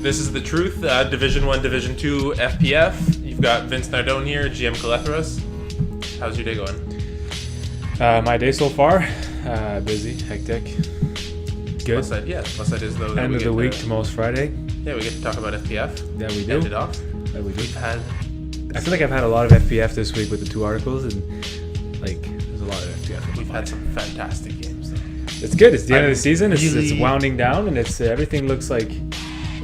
This is The Truth, Division 1, Division 2 FPF. You've got Vince Nardone here, GM Calethros. How's your day going? My day so far, busy, hectic, good. Plus side is though that End we of get the week, to, tomorrow's Friday. Yeah, we get to talk about FPF. Yeah, we do. End it off. Yeah, we do. We've had... I feel like I've had a lot of FPF this week with the 2 articles, and like there's a lot of FPF. We've had some fantastic games though. It's good. It's the end of the season. It's Really... wounding down, and it's everything looks like.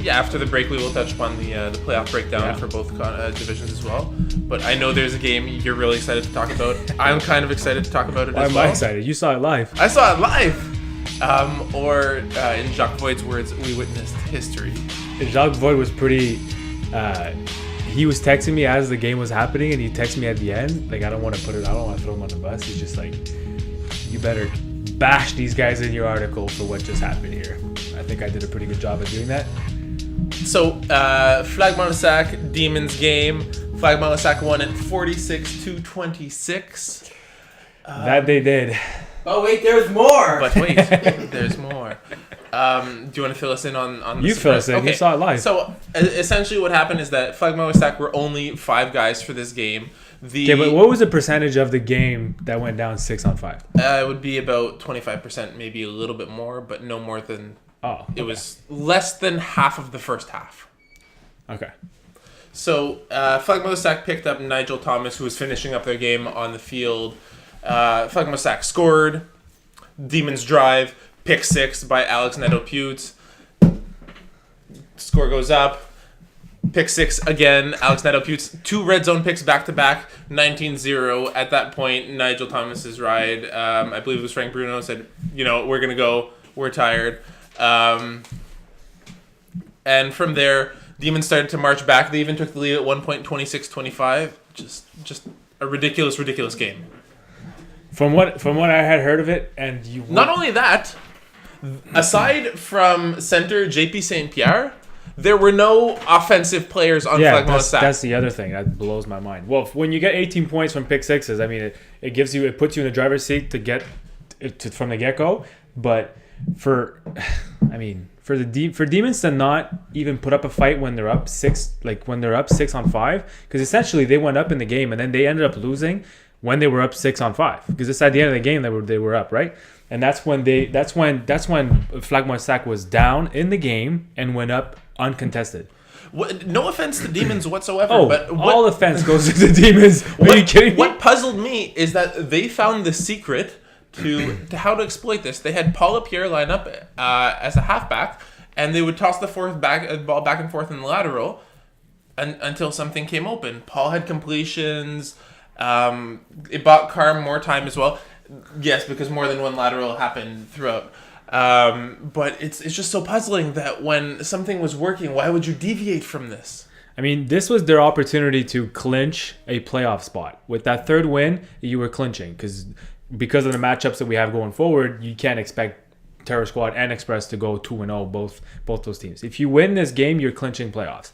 Yeah, after the break, we will touch upon the playoff breakdown for both divisions as well. But I know there's a game you're really excited to talk about. I'm kind of excited to talk about it as well. I'm excited. You saw it live. I saw it live! Or in Jacques Voigt's words, we witnessed history. Jacques Voigt was pretty... he was texting me as the game was happening, and he texted me at the end. Like, I don't want to throw him on the bus. He's just like, you better bash these guys in your article for what just happened here. I think I did a pretty good job at doing that. So, Flag-Montessac, Demons game. Flag-Montessac won at 46-26. That they did. Oh, wait, there's more! But wait, there's more. Do you want to fill us in on the You fill us in. Okay. You saw it live. So, essentially what happened is that Flag-Montessac were only 5 guys for this game. Okay, but what was the percentage of the game that went down 6-on-5? It would be about 25%, maybe a little bit more, but no more than... Oh, okay. It was less than half of the first half. Okay. So, Flag-Montessac picked up Nigel Thomas, who was finishing up their game on the field. Flag-Montessac scored. Demons drive. Pick 6 by Alex Neto-Putes. Score goes up. Pick 6 again. Alex Neto-Putes. 2 red zone picks back-to-back. 19-0. At that point, Nigel Thomas's ride, I believe it was Frank Bruno, said, we're going to go. We're tired. And from there, Demons started to march back. They even took the lead at one point, 26-25. Just a ridiculous game. From what I had heard of it, and you not only that, aside from center JP St. Pierre, there were no offensive players on Flag-Montessac. That's the other thing that blows my mind. Well, when you get 18 points from pick sixes, I mean, it puts you in the driver's seat to get from the get-go, but for Demons to not even put up a fight when they're up 6-on-5, because essentially they went up in the game and then they ended up losing when they were up 6-on-5, because it's at the end of the game that they were up, right? And that's when Flag-Montessac was down in the game and went up uncontested. No offense to Demons whatsoever, but all offense goes to the Demons. Are you kidding me? What puzzled me is that they found the secret to how to exploit this. They had Paul Lapierre line up as a halfback, and they would toss the ball back and forth in the lateral until something came open. Paul had completions. It bought Carm more time as well. Yes, because more than one lateral happened throughout. But it's just so puzzling that when something was working, why would you deviate from this? I mean, this was their opportunity to clinch a playoff spot. With that third win, you were clinching because of the matchups that we have going forward. You can't expect Terror Squad and Express to go 2-0, both those teams. If you win this game, you're clinching playoffs.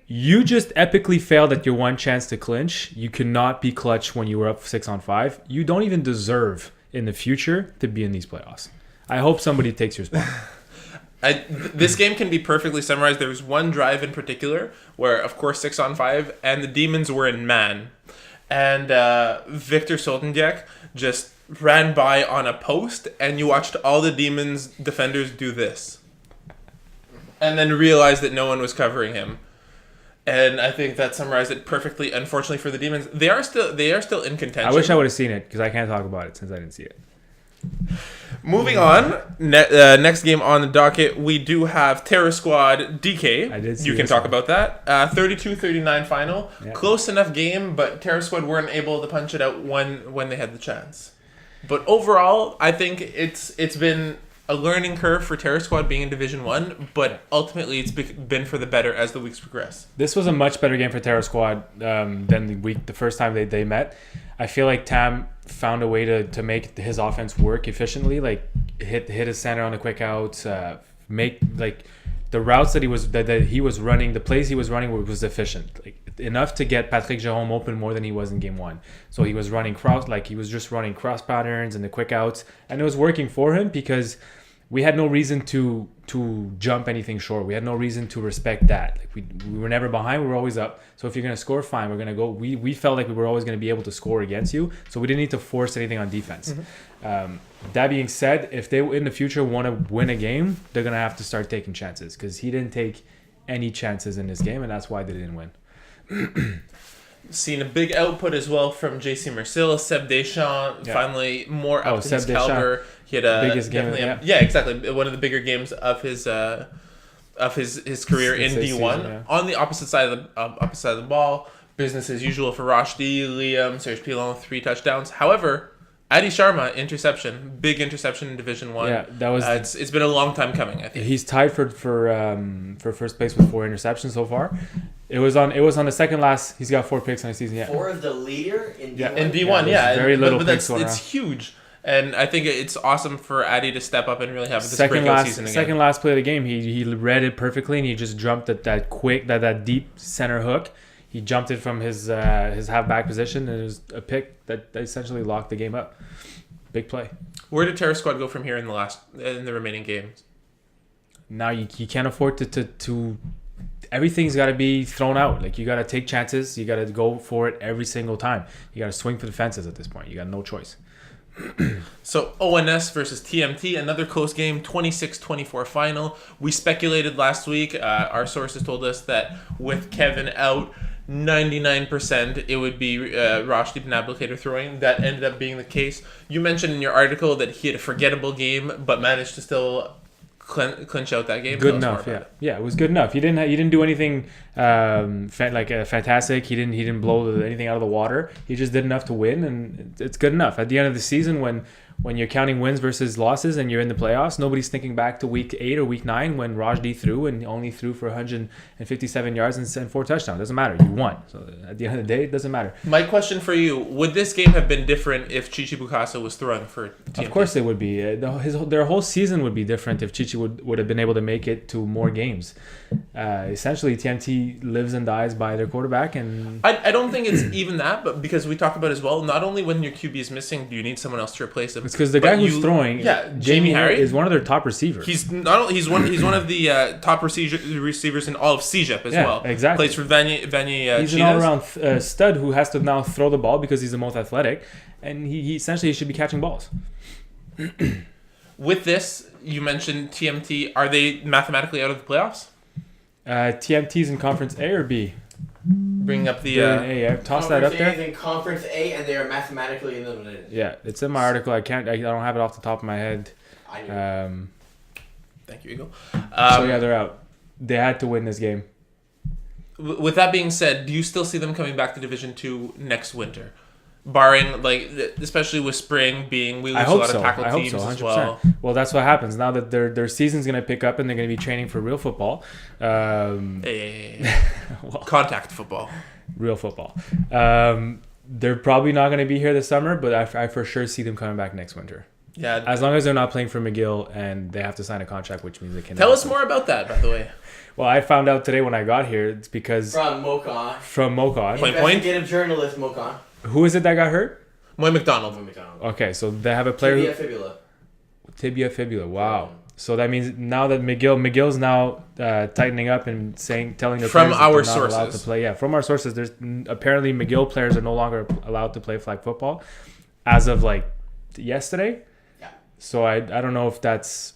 You just epically failed at your one chance to clinch. You cannot be clutch when you were up 6-on-5. You don't even deserve in the future to be in these playoffs. I hope somebody takes your spot. This game can be perfectly summarized. There was one drive in particular where, of course, 6-on-5, and the Demons were in man. And Victor Soltendiek just ran by on a post, and you watched all the Demons defenders do this. And then realized that no one was covering him. And I think that summarized it perfectly. Unfortunately for the Demons, they are still in contention. I wish I would have seen it, because I can't talk about it since I didn't see it. Moving on, next game on the docket, we do have Terror Squad DK. I did see you can talk about that. 32-39 final. Yeah. Close enough game, but Terror Squad weren't able to punch it out when they had the chance. But overall, I think it's been a learning curve for Terror Squad being in Division 1, but ultimately it's been for the better as the weeks progress. This was a much better game for Terror Squad than the first time they met. I feel like Tam found a way to make his offense work efficiently, like hit his center on the quick outs, make like the routes that he was running, the plays he was running was efficient, like enough to get Patrick Jerome open more than he was in game 1. So he was running cross patterns and the quick outs, and it was working for him because we had no reason to jump anything short. We had no reason to respect that. Like we were never behind. We were always up. So if you're gonna score, fine. We're gonna go. We felt like we were always gonna be able to score against you. So we didn't need to force anything on defense. That being said, if they in the future want to win a game, they're gonna have to start taking chances because he didn't take any chances in this game, and that's why they didn't win. Seen a big output as well from JC Mercil, Seb Deschamps, finally more up to Seb his caliber. He had a biggest game, exactly, one of the bigger games of his career in D1. Season. On the opposite side of the ball, business as usual for Rashdi, Liam, Serge Pilon, 3 touchdowns. However, Adi Sharma big interception in Division 1. Yeah, that was. It's been a long time coming. I think he's tied for first place with 4 interceptions so far. It was on the second last. He's got 4 picks on the season. Yeah, 4 is the leader in D1. Yeah, in D1, very little but picks that's going it's around. huge, and I think it's awesome for Adi to step up and really have this second breakout season again. Second last play of the game, he read it perfectly and he just jumped at that deep center hook. He jumped it from his halfback position and it was a pick that essentially locked the game up. Big play. Where did Terror Squad go from here in the remaining games? Now you can't afford to everything's got to be thrown out. Like you got to take chances. You got to go for it every single time. You got to swing for the fences at this point. You got no choice. So ONS versus TMT, another close game, 26-24 final. We speculated last week. Our sources told us that with Kevin out, 99% it would be Rashdi Benablocator throwing. That ended up being the case. You mentioned in your article that he had a forgettable game, but managed to still clinch out that game. Good enough, yeah. It was good enough. He didn't do anything fantastic. He didn't blow anything out of the water. He just did enough to win, and it's good enough. At the end of the season, when you're counting wins versus losses and you're in the playoffs, nobody's thinking back to week 8 or week 9 when Rashdi threw and only threw for 157 yards and 4 touchdowns. Doesn't matter. You won. So at the end of the day, it doesn't matter. My question for you, would this game have been different if Chichi Bukasa was throwing for TMT? Of course it would be. Their whole season would be different if Chichi would have been able to make it to more games. Essentially, TMT lives and dies by their quarterback. And I don't think it's even that, but because we talked about as well, not only when your QB is missing, do you need someone else to replace him. It's because the guy who's throwing, Jamie Harry, is one of their top receivers. He's one of the top receivers in all of CEGEP as well. Exactly. Plays for Vanier. He's an all-around stud who has to now throw the ball because he's the most athletic, and he essentially should be catching balls. With this, you mentioned TMT. Are they mathematically out of the playoffs? TMT's in Conference A or B? Bringing up the A. Toss that up there. In Conference A, and they are mathematically eliminated. Yeah, it's in my article. I don't have it off the top of my head. I knew. Thank you, Eagle. So yeah, they're out. They had to win this game. With that being said, do you still see them coming back to Division 2 next winter? Barring, especially with spring being, we lose a lot of tackle teams as well. Well, that's what happens now that their season's going to pick up and they're going to be training for real football. Contact football. Real football. They're probably not going to be here this summer, but I for sure see them coming back next winter. Yeah. As long as they're not playing for McGill and they have to sign a contract, which means they can. Tell us more about that, by the way. Well, I found out today when I got here. It's because From Mocon. Point. Investigative journalist Mocon. Who is it that got hurt? Moy McDonald. Okay, so they have a player. Tibia fibula. Wow. So that means now that McGill's now tightening up and telling the from players our that they're not allowed to sources. play. Yeah, from our sources. There's apparently McGill players are no longer allowed to play flag football, as of yesterday. Yeah. So I don't know if that's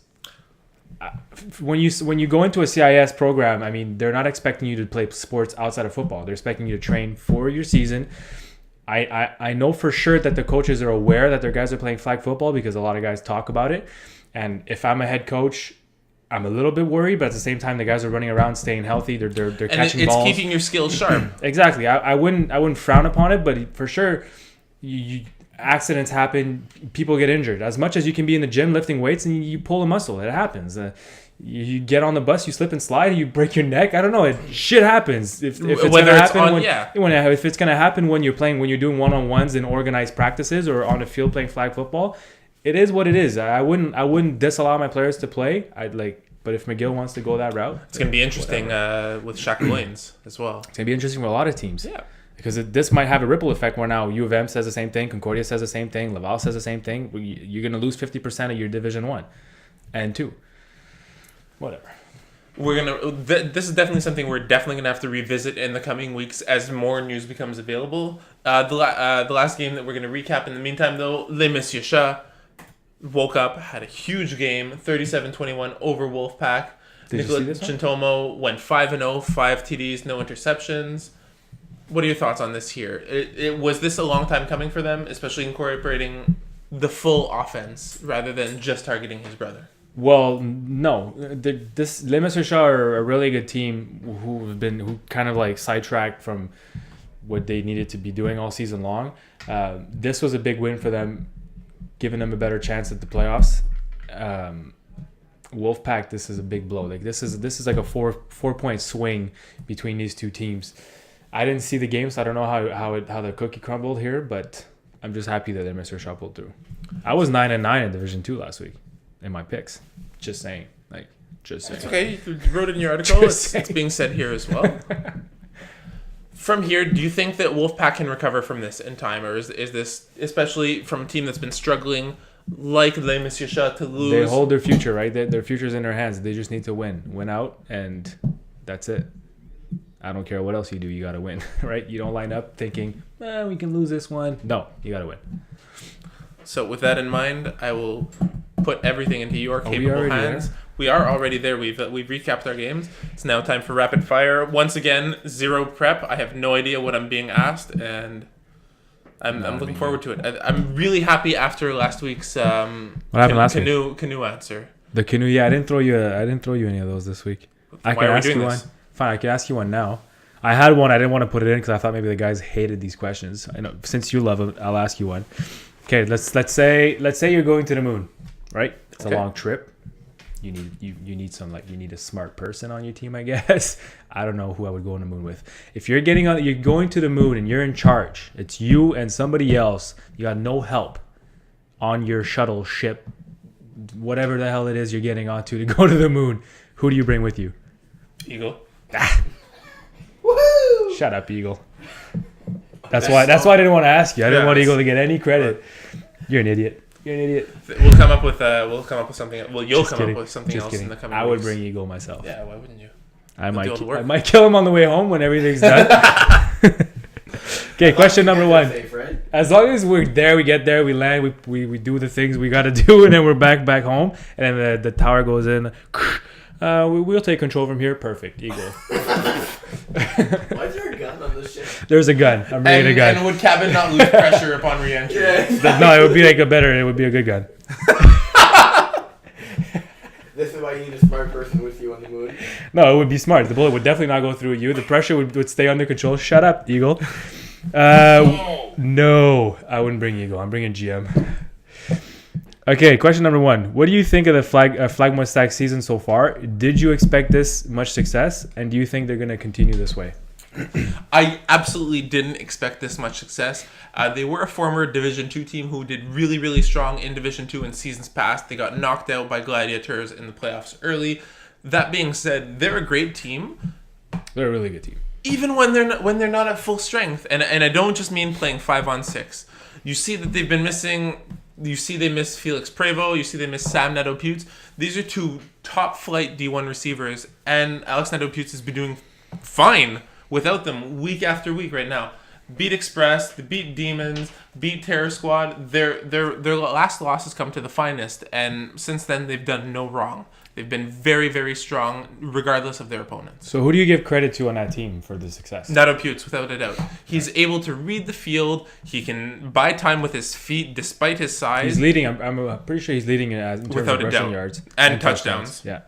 when you go into a CIS program. I mean, they're not expecting you to play sports outside of football. They're expecting you to train for your season. I know for sure that the coaches are aware that their guys are playing flag football because a lot of guys talk about it. And if I'm a head coach, I'm a little bit worried, but at the same time, the guys are running around, staying healthy. They're catching it's balls. It's keeping your skills sharp. Exactly. I wouldn't frown upon it, but for sure, accidents happen. People get injured. As much as you can be in the gym lifting weights and you pull a muscle, it happens. You get on the bus, you slip and slide, you break your neck. I don't know. Shit happens. If it's gonna happen when you're playing, when you're doing one-on-ones in organized practices or on the field playing flag football, it is what it is. I wouldn't disallow my players to play. But if McGill wants to go that route, it's gonna be interesting with Shaq Williams as well. It's gonna be interesting for a lot of teams. Yeah. Because this might have a ripple effect where now U of M says the same thing, Concordia says the same thing, Laval says the same thing. You're gonna lose 50% of your Division 1. and 2. Whatever. We're gonna. This is definitely something we're definitely gonna have to revisit in the coming weeks as more news becomes available. The last game that we're gonna recap in the meantime, though, Les Messieurs Chats woke up, had a huge game, 37-21 over Wolfpack. Did Nicola you see this one? Chintomo went 5-0, 5 TDs, no interceptions. What are your thoughts on this here? Was this a long time coming for them, especially incorporating the full offense rather than just targeting his brother? Well, no. This Les Messieurs Chats are a really good team who kind of like sidetracked from what they needed to be doing all season long. This was a big win for them, giving them a better chance at the playoffs. Wolfpack, this is a big blow. Like this is like a 4-point swing between these two teams. I didn't see the game, so I don't know how the cookie crumbled here, but I'm just happy that Les Messieurs Chats pulled through. I was 9-9 in Division 2 last week in my picks. Just saying. Just saying. It's okay. You wrote it in your article. Just It's being said here as well. From here, do you think that Wolfpack can recover from this in time, or is this, especially from a team that's been struggling like Les Messieurs Chats, to lose? They hold their future, right? Their future's in their hands. They just need to win out, and that's it. I don't care what else you do. You got to win, right? You don't line up thinking, we can lose this one. No, you got to win. So with that in mind, I will put everything into your capable hands. There? We are already there. We've recapped our games. It's now time for rapid fire. Once again, zero prep. I have no idea what I'm being asked, and I'm looking forward to it. I'm really happy after last week's what happened last week? Canoe answer. The canoe. Yeah, I didn't throw you any of those this week. I can ask you one. Fine, I can ask you one now. I had one. I didn't want to put it in because I thought maybe the guys hated these questions. I know since you love it, I'll ask you one. Okay, let's say you're going to the moon, right? It's a long trip. You need a smart person on your team, I guess. I don't know who I would go on the moon with. If you're going to the moon and you're in charge, it's you and somebody else. You got no help on your shuttle ship, whatever the hell it is you're getting onto to go to the moon. Who do you bring with you? Eagle. Woohoo! Shut up, Eagle. That's why I didn't want to ask you. I didn't want Eagle to get any credit. You're an idiot. We'll come up with something. Well, you'll come up with something else in the coming weeks. I would bring Eagle myself. Yeah, why wouldn't you? I might kill him on the way home when everything's done. Okay, question number 1. As long as we're there, we get there, we land, we do the things we got to do, and then we're back home, and then the tower goes in. We'll take control from here. Perfect, Eagle. Why is there a gun on this ship? There's a gun. I'm bringing a gun. And would cabin not lose pressure upon re-entry? Yeah. No, it would be like it would be a good gun. This is why you need a smart person with you on the moon. No, it would be smart. The bullet would definitely not go through you. The pressure would stay under control. Shut up, Eagle. No, I wouldn't bring Eagle. I'm bringing GM. Okay, question number 1. What do you think of the Flagma Stack season so far? Did you expect this much success? And do you think they're going to continue this way? I absolutely didn't expect this much success. They were a former Division 2 team who did really, really strong in Division 2 in seasons past. They got knocked out by Gladiators in the playoffs early. That being said, they're a great team. They're a really good team. Even when they're not at full strength. And I don't just mean playing 5-on-6. You see that they've been missing... You see they miss Felix Prevost. You see they miss Sam Nadeau-Putz. These are 2 top-flight D1 receivers. And Alex Nadeau-Putz has been doing fine without them week after week right now. Beat Express, they beat Demons, beat Terror Squad. Their last losses come to the finest. And since then, they've done no wrong. They've been very, very strong, regardless of their opponents. So who do you give credit to on that team for the success? Nadeau-Putz, without a doubt. He's able to read the field. He can buy time with his feet, despite his size. He's leading. I'm pretty sure he's leading in terms without of a doubt. rushing yards and touchdowns. Yeah.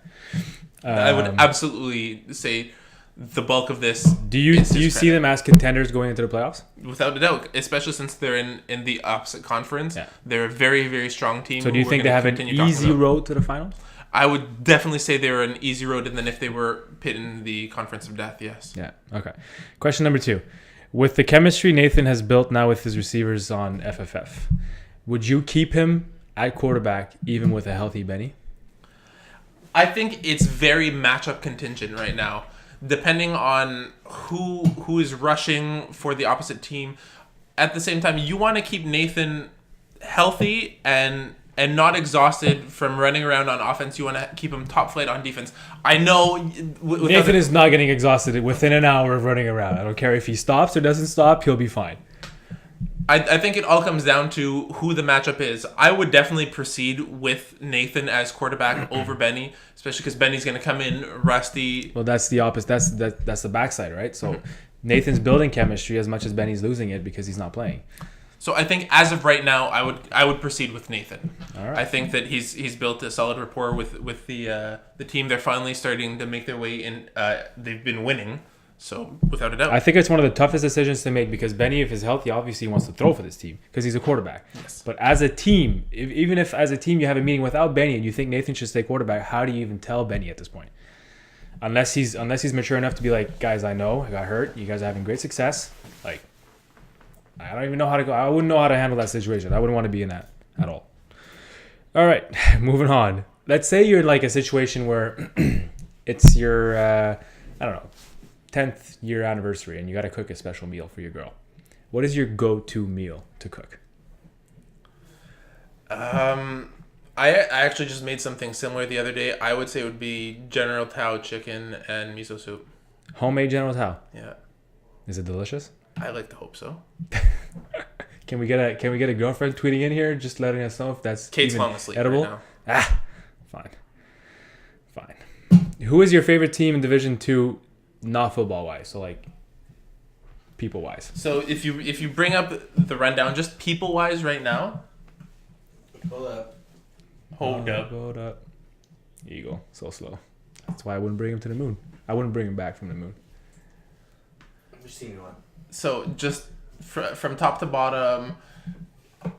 I would absolutely say the bulk of this. Do you see them as contenders going into the playoffs? Without a doubt, especially since they're in the opposite conference. Yeah. They're a very, very strong team. So do you think they have an easy road to the finals? I would definitely say they're an easy road than if they were pit in the Conference of Death, yes. Yeah, okay. Question number 2. With the chemistry Nathan has built now with his receivers on FFF, would you keep him at quarterback even with a healthy Benny? I think it's very matchup contingent right now. Depending on who is rushing for the opposite team. At the same time, you want to keep Nathan healthy and and not exhausted from running around on offense. You want to keep him top flight on defense. I know Nathan is not getting exhausted within an hour of running around. I don't care if he stops or doesn't stop, he'll be fine. I think it all comes down to who the matchup is. I would definitely proceed with Nathan as quarterback over Benny, especially because Benny's going to come in rusty. Well, that's the opposite. That's the backside, right? So Nathan's building chemistry as much as Benny's losing it because he's not playing. So I think as of right now, I would proceed with Nathan. All right. I think that he's built a solid rapport with the team. They're finally starting to make their way in. They've been winning, so without a doubt. I think it's one of the toughest decisions to make because Benny, if he's healthy, obviously wants to throw for this team because he's a quarterback. Yes. But as a team, even if as a team you have a meeting without Benny and you think Nathan should stay quarterback, how do you even tell Benny at this point? Unless he's mature enough to be like, guys, I know I got hurt. You guys are having great success. Like, I don't even know how to go. I wouldn't know how to handle that situation. I wouldn't want to be in that at all. All right, moving on. Let's say you're in like a situation where it's your, I don't know, 10th year anniversary and you got to cook a special meal for your girl. What is your go-to meal to cook? I actually just made something similar the other day. I would say it would be General Tao chicken and miso soup. Homemade General Tao. Yeah. Is it delicious? I like to hope so. Can we get a girlfriend tweeting in here just letting us know if that's Kate's even falling asleep edible? right now. Fine. Who is your favorite team in Division 2, not football wise? So like people wise. So if you bring up the rundown, just people wise right now. Hold up. Hold up. Hold up. Here you go. So slow. That's why I wouldn't bring him to the moon. I wouldn't bring him back from the moon. I'm just seeing one. So just from top to bottom,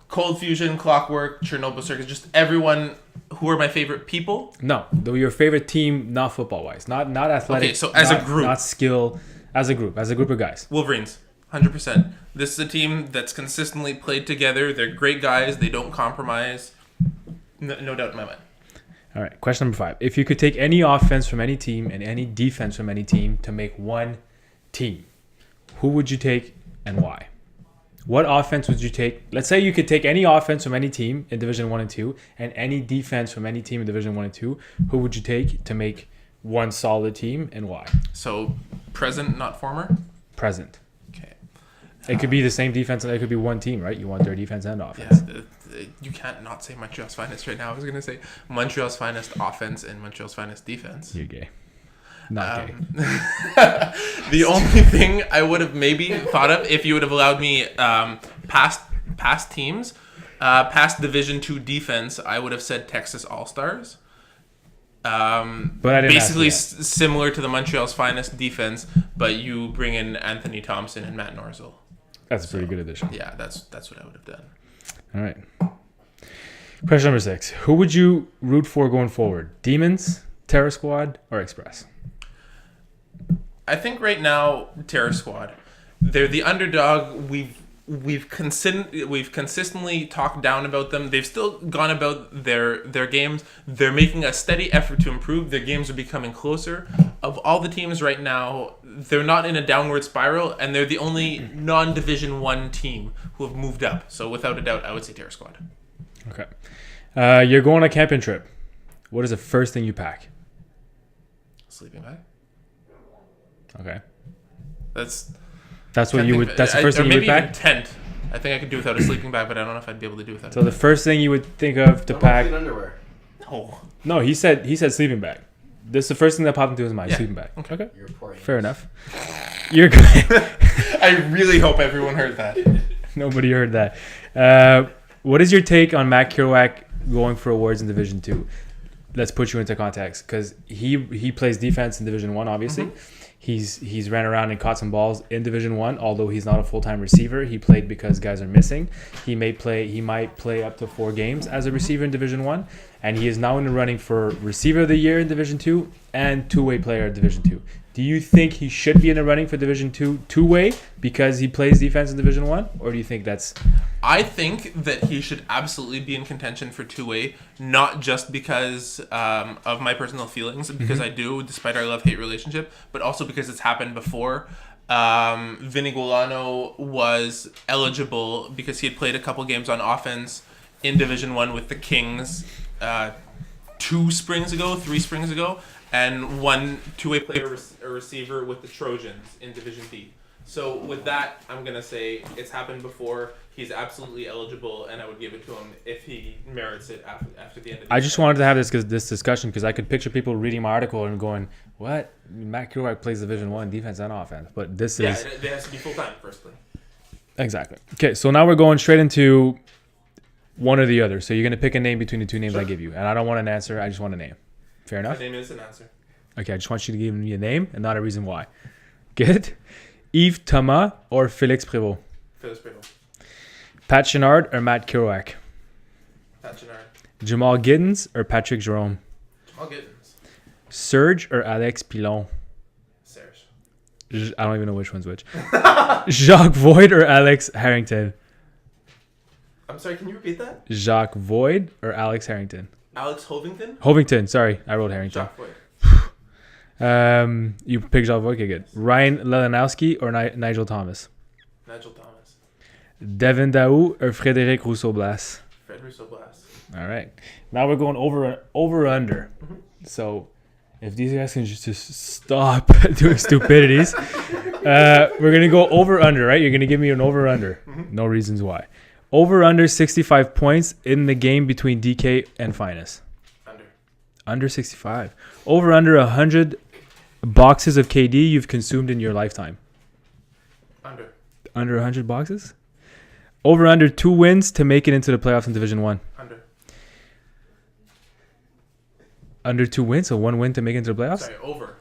Cold Fusion, Clockwork, Chernobyl Circus, just everyone who are my favorite people. No, though your favorite team, not football wise, not athletic. Okay, so as a group, not skill, as a group of guys. Wolverines, 100%. This is a team that's consistently played together. They're great guys. They don't compromise. No doubt in my mind. All right, question number 5. If you could take any offense from any team and any defense from any team to make one team, who would you take and why? What offense would you take? Let's say you could take any offense from any team in Division 1 and 2 and any defense from any team in Division 1 and 2. Who would you take to make one solid team and why? So present, not former? Present. Okay. It could be the same defense and it could be one team, right? You want their defense and offense. Yeah, you can't not say Montreal's finest right now. I was going to say Montreal's finest offense and Montreal's finest defense. You're gay. Not gay. The only thing I would have maybe thought of if you would have allowed me past teams, past Division 2 defense, I would have said Texas All-Stars. But I didn't basically ask similar to the Montreal's finest defense, but you bring in Anthony Thompson and Matt Norzel. That's a pretty good addition. Yeah, that's what I would have done. All right. Question number 6. Who would you root for going forward? Demons, Terror Squad, or Express? I think right now Terror Squad, they're the underdog. We've consistently talked down about them. They've still gone about their games. They're making a steady effort to improve. Their games are becoming closer. Of all the teams right now, they're not in a downward spiral, and they're the only non-Division 1 team who have moved up. So without a doubt, I would say Terror Squad. Okay. You're going on a camping trip. What is the first thing you pack? Sleeping bag. Okay. That's what you would. That's the first thing you would pack. Maybe pack. even tent. I think I could do without a sleeping bag, but I don't know if I'd be able to do without. So the first thing you would think of to pack. Underwear. No. No, he said sleeping bag. This is the first thing that popped into his mind. Yeah. Sleeping bag. Okay. You're poor. Fair enough. You're good. I really hope everyone heard that. Nobody heard that. What is your take on Matt Kerouac going for awards in Division 2? Let's put you into context because he plays defense in Division 1, obviously. Mm-hmm. He's ran around and caught some balls in Division 1, although he's not a full-time receiver. He played because guys are missing. He might play up to 4 games as a receiver in Division 1, and he is now in the running for Receiver of the Year in Division 2 and two-way player in Division 2. Do you think he should be in the running for Division 2 two-way because he plays defense in Division 1, or do you think that's... I think that he should absolutely be in contention for two-way, not just because of my personal feelings, because I do, despite our love-hate relationship, but also because it's happened before. Vinny Golano was eligible because he had played a couple games on offense in Division 1 with the Kings 3 springs ago, and one two-way player a receiver with the Trojans in Division B. So with that, I'm going to say it's happened before. He's absolutely eligible, and I would give it to him if he merits it after the end of the I just wanted to have this discussion because I could picture people reading my article and going, what? Matt Kerouac plays Division 1 defense and offense. But this is... Yeah, it has to be full-time, firstly. Exactly. Okay, so now we're going straight into one or the other. So you're going to pick a name between the two names I give you. And I don't want an answer. I just want a name. Fair enough? My name is an answer. Okay, I just want you to give me a name and not a reason why. Good? Yves Thomas or Félix Prévost? Félix Prévost. Pat Chenard or Matt Kerouac? Pat Chenard. Jamal Giddens or Patrick Jerome? Jamal Giddens. Serge or Alex Pilon? Serge. I don't even know which one's which. Jacques Void or Alex Harrington? I'm sorry, can you repeat that? Jacques Void or Alex Harrington? Alex Hovington? Hovington, sorry. I wrote Harrington. Jacques Voigt. You picked Jacques Void? Okay, good. Ryan Lelanowski or Nigel Thomas? Nigel Thomas. Devin Daou or Frédéric Rousseau-Blas? Fred Rousseau-Blas. All right. Now we're going over under. So if these guys can just stop doing stupidities, we're going to go over under, right? You're going to give me an over under. No reasons why. Over under 65 points in the game between DK and Finest. Under 65. Over under 100 boxes of KD you've consumed in your lifetime. Under 100 boxes? Over under 2 wins to make it into the playoffs in Division 1. Under 2 wins, so 1 win to make it into the playoffs? Sorry, over.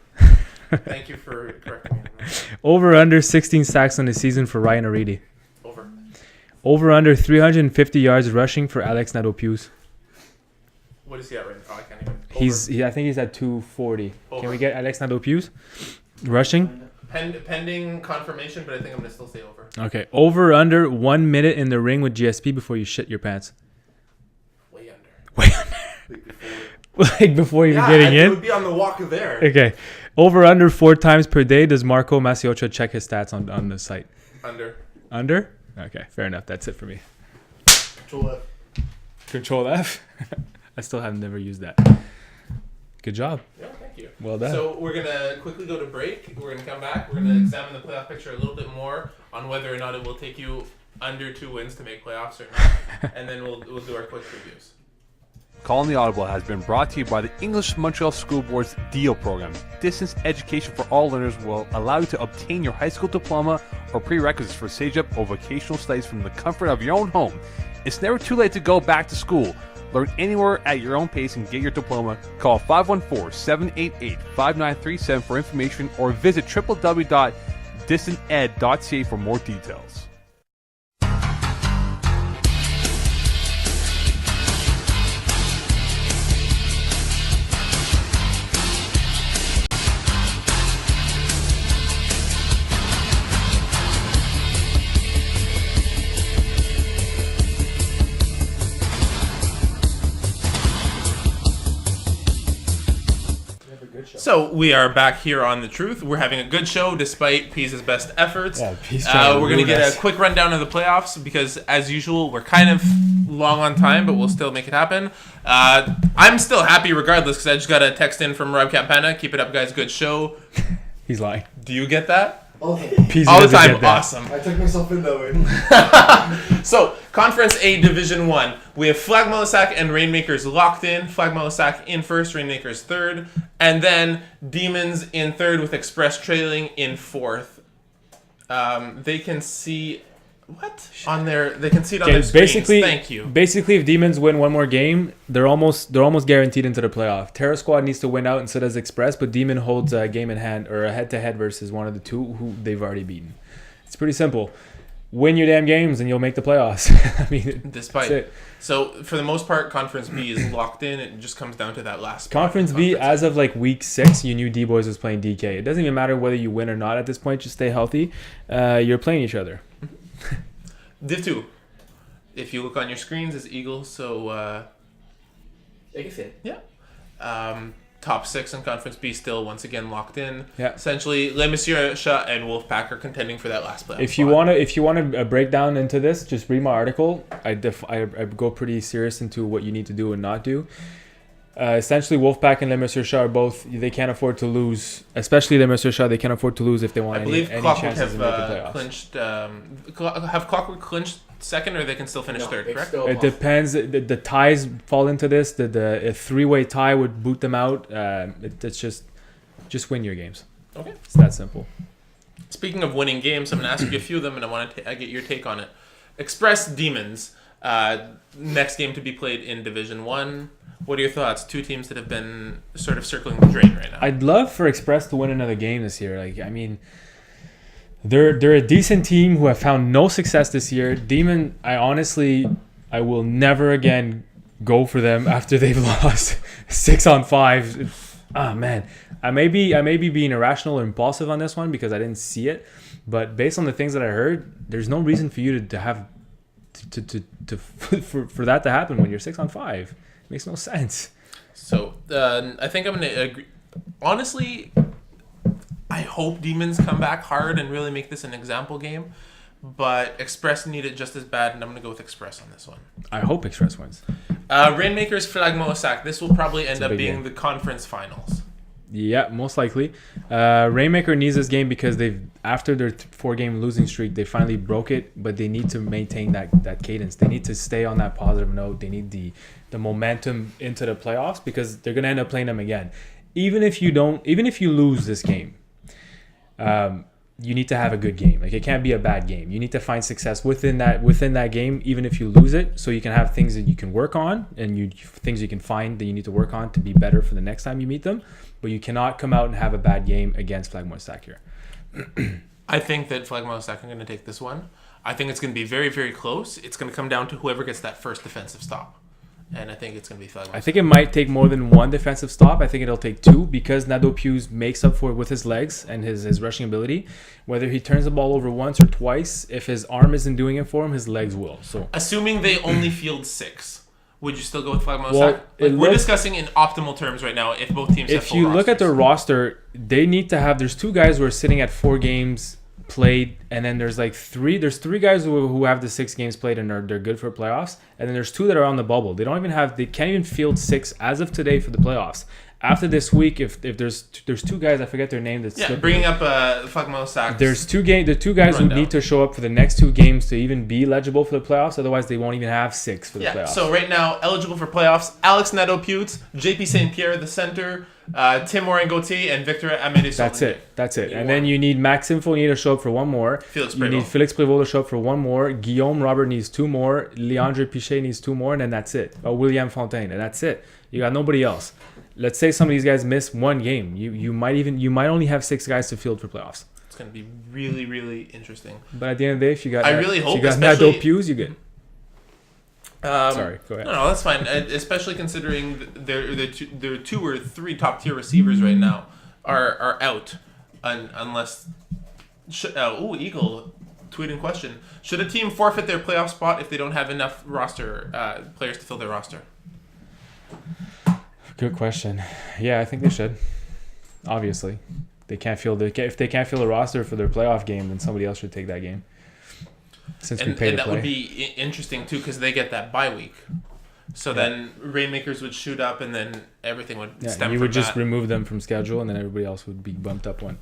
Thank you for correcting me. Over under 16 sacks on the season for Ryan Aridi. Over. Over under 350 yards rushing for Alex Nadeau-Pius. What is he at right now? Oh, I can't even. I think he's at 240. Over. Can we get Alex Nadeau-Pius rushing? Pending confirmation, but I think I'm going to still say over. Okay. Over under 1 minute in the ring with GSP before you shit your pants. Way under. Way under. Like before you're getting it in? would be on the walk there. Okay. Over under 4 times per day does Marco Masiocha check his stats on the site? Under. Under? Okay. Fair enough. That's it for me. Control F. Control F? I still have never used that. Good job. Yeah, thank you. Well done. So we're going to quickly go to break. We're going to come back. We're going to examine the playoff picture a little bit more on whether or not it will take you under 2 wins to make playoffs or not. And then we'll do our quick reviews. Calling the Audible has been brought to you by the English Montreal School Board's DEAL program. Distance education for all learners will allow you to obtain your high school diploma or prerequisites for CEGEP or vocational studies from the comfort of your own home. It's never too late to go back to school. Learn anywhere at your own pace and get your diploma. Call 514-788-5937 for information or visit www.distanted.ca for more details. So we are back here on The Truth. We're having a good show despite Pease's best efforts. Yeah, Pease we're going to get a quick rundown of the playoffs because, as usual, we're kind of long on time, but we'll still make it happen. I'm still happy regardless because I just got a text in from Rob Campana. Keep it up, guys. Good show. He's lying. Do you get that? All the time. Pease All the doesn't time. get that. Awesome. I took myself in that way. So, Conference A, Division 1. We have Flag Molissac and Rainmakers locked in. Flag Molissac in first, Rainmakers third. And then Demons in third with Express trailing in fourth. They can see... What? On their... They can see it on their screens. Thank you. Basically, if Demons win one more game, they're almost guaranteed into the playoff. Terror Squad needs to win out and so does Express, but Demon holds a game in hand or a head-to-head versus one of the two who they've already beaten. It's pretty simple. Win your damn games and you'll make the playoffs. I mean, Despite... that's it. So, for the most part, Conference B is locked in. It just comes down to that last spot. Conference B, as of like week 6, you knew D-Boys was playing DK. It doesn't even matter whether you win or not at this point. Just stay healthy. You're playing each other. Div 2. If you look on your screens, it's Eagle, so... I can see it. Yeah. top 6 in Conference B still once again locked in. Yeah. Essentially, Les Messieurs and Wolfpack are contending for that last playoff If you want to break down into this, just read my article. I go pretty serious into what you need to do and not do. Essentially, Wolfpack and Les Messieurs are both, they can't afford to lose, especially Les Messieurs. They can't afford to lose if they want I believe any Clockwork chances to make the have playoffs. clinched. Have Clockwork clinched second, or they can still finish third, it's correct? still It depends. The ties fall into this. A 3-way tie would boot them out. It's just win your games. Okay. It's that simple. Speaking of winning games, I'm going to ask you a few of them, and I want to get your take on it. Express Demons, next game to be played in Division 1. What are your thoughts? Two teams that have been sort of circling the drain right now. I'd love for Express to win another game this year. They're a decent team who have found no success this year. Demon, I will never again go for them after they've lost 6-on-5. Ah, man. I may be being irrational or impulsive on this one because I didn't see it, but based on the things that I heard, there's no reason for you to have for that to happen when you're 6-on-5. It makes no sense. So I think I'm going to agree. Honestly, I hope Demons come back hard and really make this an example game, but Express need it just as bad, and I'm going to go with Express on this one. I hope Express wins. Rainmakers Flagmo-Sac. This will probably end a up big being game. the conference finals. Yeah, most likely. Rainmaker needs this game because after their 4-game losing streak, they finally broke it, but they need to maintain that cadence. They need to stay on that positive note. They need the momentum into the playoffs because they're gonna end up playing them again. Even if you lose this game, you need to have a good game. Like, it can't be a bad game. You need to find success within that game, even if you lose it, so you can have things that you can work on and things you can find that you need to work on to be better for the next time you meet them. But you cannot come out and have a bad game against Flagmo-Sac here. I think that Flagmo-Sac are going to take this one. I think it's going to be very, very close. It's going to come down to whoever gets that first defensive stop. And I think it's going to be Flagmo-Sac. I think it might take more than one defensive stop. I think it'll take 2 because Nadeau Pius makes up for it with his legs and his rushing ability. Whether he turns the ball over once or twice, if his arm isn't doing it for him, his legs will. So, assuming they only field 6, would you still go with Flagmo-Sac? Well, we're discussing in optimal terms right now if both teams have if full you look at their rosters. roster, they need to have. There's 2 guys who are sitting at 4 games played, and then there's 3 guys who have the 6 games played and they're good for playoffs, and then there's 2 that are on the bubble. They can't even field 6 as of today for the playoffs. After this week, if there's 2 guys, I forget their name, that's bringing up Flagmo-Sac. there's 2 guys who need to show up for the next 2 games to even be eligible for the playoffs. Otherwise, they won't even have 6 for the playoffs. So right now, eligible for playoffs: Alex Nadeau-Pius, JP St. Pierre, the center, Tim Morin-Gauthier, and Victor Amédée. That's it. And then you need Maxime Fournier to show up for 1 more. Felix You Prévost. need Felix Prévost to show up for 1 more. Guillaume Robert needs 2 more. Leandre Pichet needs 2 more, and then that's it. William Fontaine, and that's it. You got nobody else. Let's say some of these guys miss 1 game. You might only have 6 guys to field for playoffs. It's going to be really, really interesting. But at the end of the day, if you got especially- Nadeau Pius, you good. Sorry, go ahead. No, that's fine. Especially considering their 2 or 3 top tier receivers right now are out, unless. Eagle tweeting question: should a team forfeit their playoff spot if they don't have enough roster players to fill their roster? Good question. Yeah, I think they should. Obviously, if they can't field a roster for their playoff game, then somebody else should take that game. Since we pay to that play. would be interesting too, because they get that bye week. So then Rainmakers would shoot up, and then everything would stem you from would just that. remove them from schedule, and then everybody else would be bumped up 1.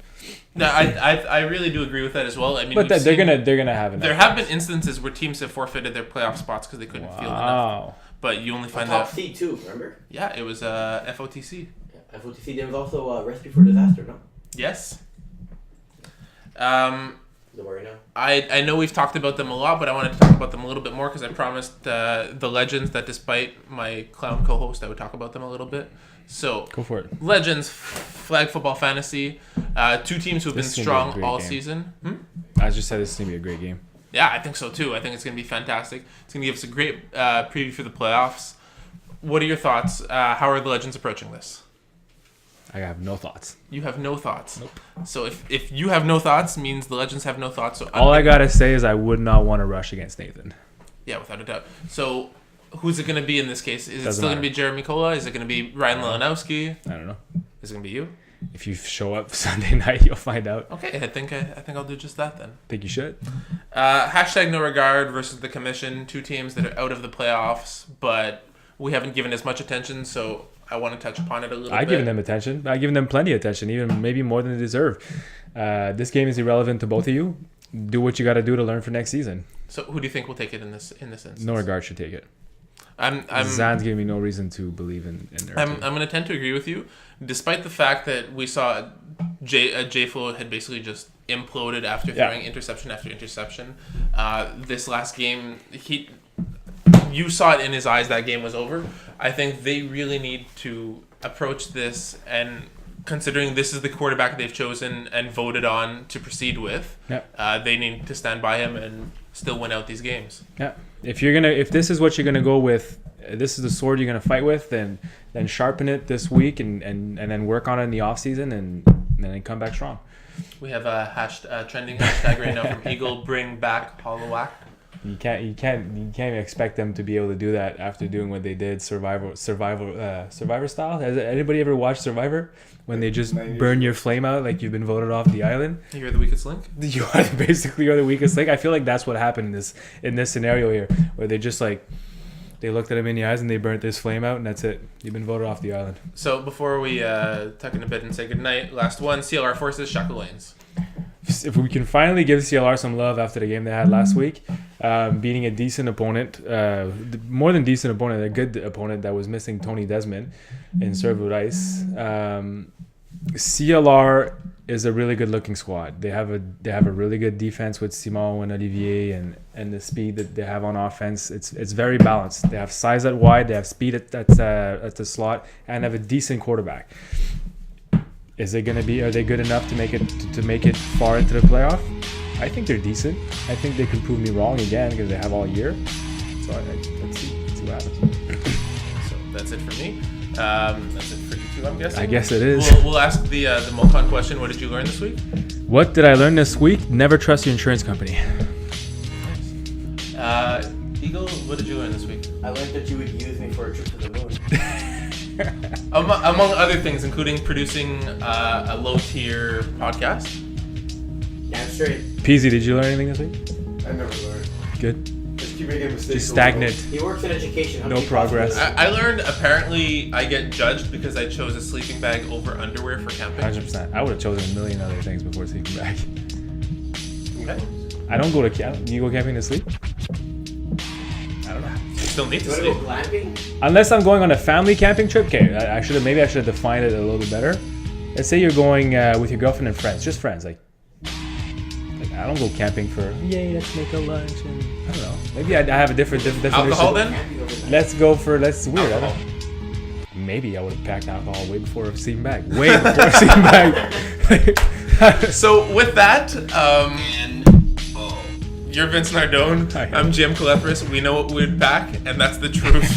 No, I really do agree with that as well. I mean, But they're gonna have enough. There have been instances where teams have forfeited their playoff spots because they couldn't field enough. Wow. But you only find Top that. seed too, remember? Yeah, it was FOTC. Yeah, FOTC. There was also Recipe for Disaster, no? Yes. Don't worry now. I know we've talked about them a lot, but I wanted to talk about them a little bit more because I promised the Legends that despite my clown co-host, I would talk about them a little bit. So Go for it. Legends, Flag Football Fantasy, 2 teams who've been This is gonna be a strong great all game. season. I just said this is gonna be a great game. Yeah, I think so too. I think it's going to be fantastic. It's going to give us a great preview for the playoffs. What are your thoughts? How are the Legends approaching this? I have no thoughts. You have no thoughts. Nope. So if you have no thoughts, means the Legends have no thoughts. So All I gotta say is I would not want to rush against Nathan. yeah, without a doubt. So who's it going to be in this case? Is it Doesn't still going to matter. be Jeremy Kola? Is it going to be Ryan Leonowski? I don't know. Is it going to be you? If you show up Sunday night, you'll find out. Okay, I think I'll do just that then. Think you should. Hashtag no regard versus the commission. Two teams that are out of the playoffs, but we haven't given as much attention, so I want to touch upon it a little bit. I've given them attention. I've given them plenty of attention, even maybe more than they deserve. This game is irrelevant to both of you. Do what you got to do to learn for next season. So who do you think will take it in this instance? No regard should take it. I'm Zan's giving me no reason to believe in their I'm team. going to tend to agree with you, despite the fact that we saw J Flo had basically just imploded after throwing interception after interception. This last game, you saw it in his eyes that game was over. I think they really need to approach this, and considering this is the quarterback they've chosen and voted on to proceed with, they need to stand by him and still win out these games. Yeah. If this is what you're gonna go with, this is the sword you're gonna fight with, then sharpen it this week and then work on it in the off season and then come back strong. We have a trending hashtag right now from Eagle. Bring back Hollowak. You can't expect them to be able to do that after doing what they did Survivor style. Has anybody ever watched Survivor when they just burn your flame out like you've been voted off the island? You're the weakest link. You are basically the weakest link. I feel like that's what happened in this scenario here, where they just they looked at him in the eyes and they burnt this flame out, and that's it. You've been voted off the island. So before we tuck in a bit and say goodnight, last one, CLR forces Shackle Lanes. If we can finally give CLR some love after the game they had last week, beating a decent opponent, more than decent opponent, a good opponent that was missing Tony Desmond in Servo Rice. CLR is a really good looking squad. They have a really good defense with Simon and Olivier and the speed that they have on offense. It's very balanced. They have size at wide, they have speed at the slot, and have a decent quarterback. Are they good enough to make it far into the playoff? I think they're decent. I think they could prove me wrong again because they have all year. So let's see what happens. So that's it for me. That's it for you two, I'm guessing. I guess it is. We'll ask the Mocon question. What did you learn this week? What did I learn this week? Never trust your insurance company. Eagle, what did you learn this week? I learned that you would use me for a trip to the moon. Among other things, including producing a low-tier podcast. Damn straight. Peasy, did you learn anything this week? I never learned. Good. Just keep making mistakes. Just stagnant. He works in education. How No can you progress. possibly- I learned apparently I get judged because I chose a sleeping bag over underwear for camping. 100%. I would have chosen a million other things before sleeping back. Okay. I don't go to camp. Do you go camping to sleep? I don't know. You still need to You wanna sleep. go glamping? Unless I'm going on a family camping trip. Okay, I should have defined it a little bit better. Let's say you're going with your girlfriend and friends, just friends. Like I don't go camping for yay, let's make a lunch and I don't know. Maybe I have a different definition. Alcohol then? Camping overnight. That's weird. I Alcohol. don't, maybe I would have packed alcohol way before a sleeping bag. Way before a sleeping bag. So with that, you're Vince Nardone. Hi. I'm Jim Calethris. We know what we'd pack, and that's the truth.